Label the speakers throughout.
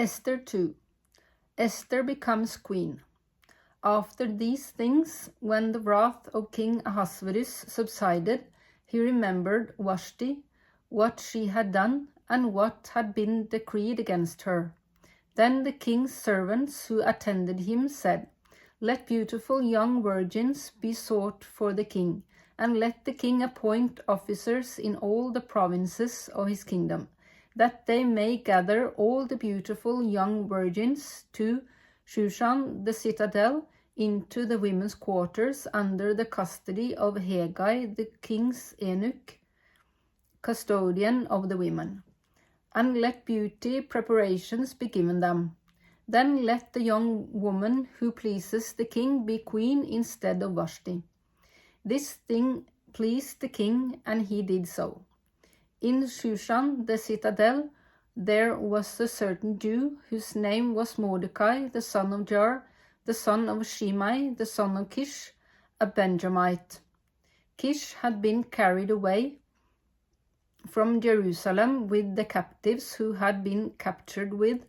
Speaker 1: Esther 2. Esther becomes queen. After these things, when the wrath of King Ahasuerus subsided, he remembered Vashti, what she had done, and what had been decreed against her. Then the king's servants who attended him said, "Let beautiful young virgins be sought for the king, and let the king appoint officers in all the provinces of his kingdom, that they may gather all the beautiful young virgins to Shushan the citadel, into the women's quarters under the custody of Hegai the king's eunuch, custodian of the women. And let beauty preparations be given them. Then let the young woman who pleases the king be queen instead of Vashti." This thing pleased the king, and he did so. In Shushan the citadel there was a certain Jew whose name was Mordecai, the son of Jar, the son of Shimei, the son of Kish, a Benjamite. Kish had been carried away from Jerusalem with the captives who had been captured with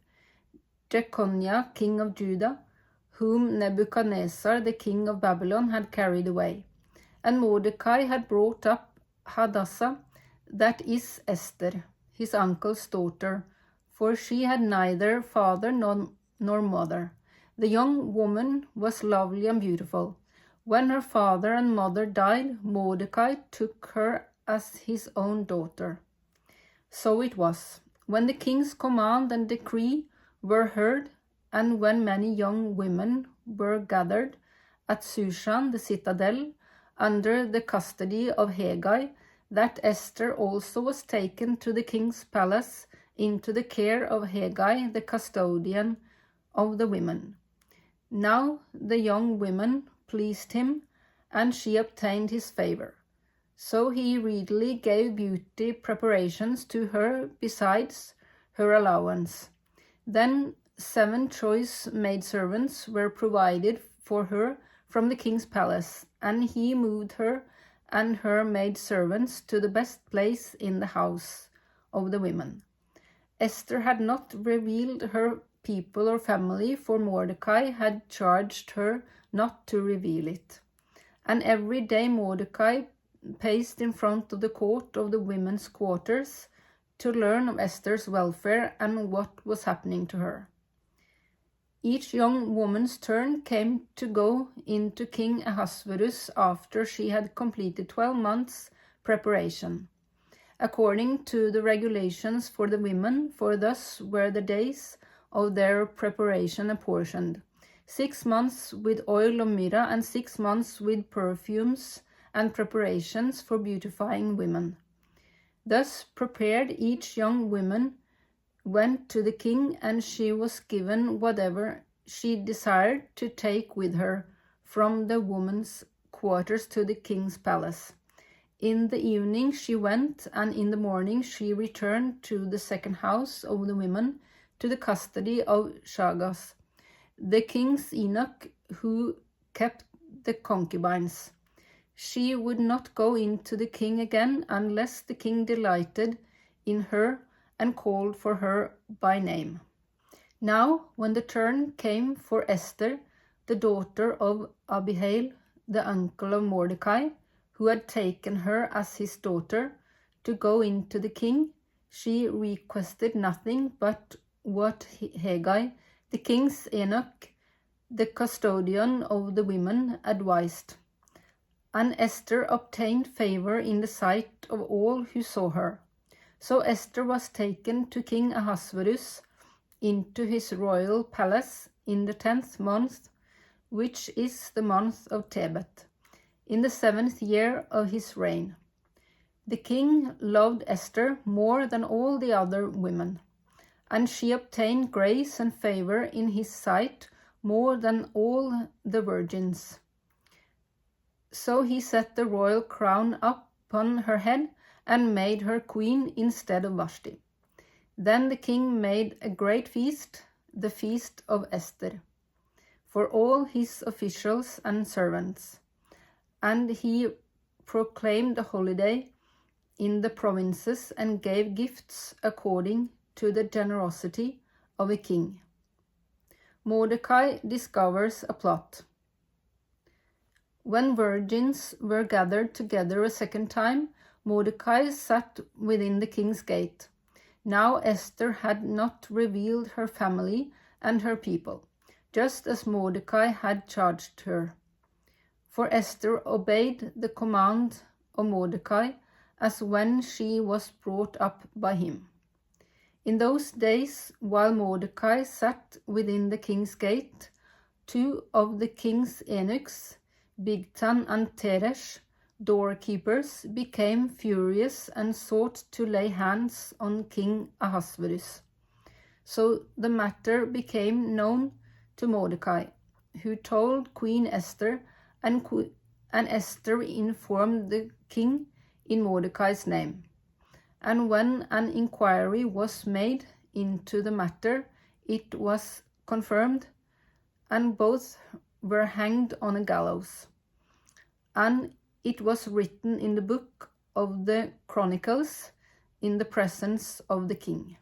Speaker 1: Jeconiah, king of Judah, whom Nebuchadnezzar, the king of Babylon, had carried away. And Mordecai had brought up Hadassah, that is Esther, his uncle's daughter, for she had neither father nor mother. The young woman was lovely and beautiful. When her father and mother died, Mordecai took her as his own daughter. So it was, when the king's command and decree were heard, and when many young women were gathered at Shushan the citadel under the custody of Hegai, that Esther also was taken to the king's palace into the care of Hegai the custodian of the women. Now the young woman pleased him, and she obtained his favor. So he readily gave beauty preparations to her besides her allowance. Then 7 choice maidservants were provided for her from the king's palace, and he moved her and her maidservants to the best place in the house of the women. Esther had not revealed her people or family, for Mordecai had charged her not to reveal it. And every day Mordecai paced in front of the court of the women's quarters to learn of Esther's welfare and what was happening to her. Each young woman's turn came to go into King Ahasuerus after she had completed 12 months' preparation, according to the regulations for the women, for thus were the days of their preparation apportioned: 6 months with oil of myrrh, and 6 months with perfumes and preparations for beautifying women. Thus prepared, each young woman went to the king, and she was given whatever she desired to take with her from the women's quarters to the king's palace. In the evening she went, and in the morning she returned to the second house of the women, to the custody of Shagas, the king's eunuch, who kept the concubines. She would not go into the king again unless the king delighted in her and called for her by name. Now, when the turn came for Esther, the daughter of Abihail, the uncle of Mordecai, who had taken her as his daughter, to go into the king, she requested nothing but what Hegai, the king's eunuch, the custodian of the women, advised. And Esther obtained favor in the sight of all who saw her. So Esther was taken to King Ahasuerus into his royal palace in the 10th month, which is the month of Tebet, in the 7th year of his reign. The king loved Esther more than all the other women, and she obtained grace and favor in his sight more than all the virgins. So he set the royal crown upon her head and made her queen instead of Vashti. Then the king made a great feast, the feast of Esther, for all his officials and servants. And he proclaimed a holiday in the provinces and gave gifts according to the generosity of a king. Mordecai discovers a plot. When virgins were gathered together a second time, Mordecai sat within the king's gate. Now Esther had not revealed her family and her people, just as Mordecai had charged her. For Esther obeyed the command of Mordecai as when she was brought up by him. In those days, while Mordecai sat within the king's gate, 2 of the king's eunuchs, Bigtan and Teresh, doorkeepers, became furious and sought to lay hands on King Ahasuerus. So the matter became known to Mordecai, who told Queen Esther, and Esther informed the king in Mordecai's name. And when an inquiry was made into the matter, it was confirmed, and both were hanged on a gallows. And it was written in the book of the Chronicles in the presence of the king.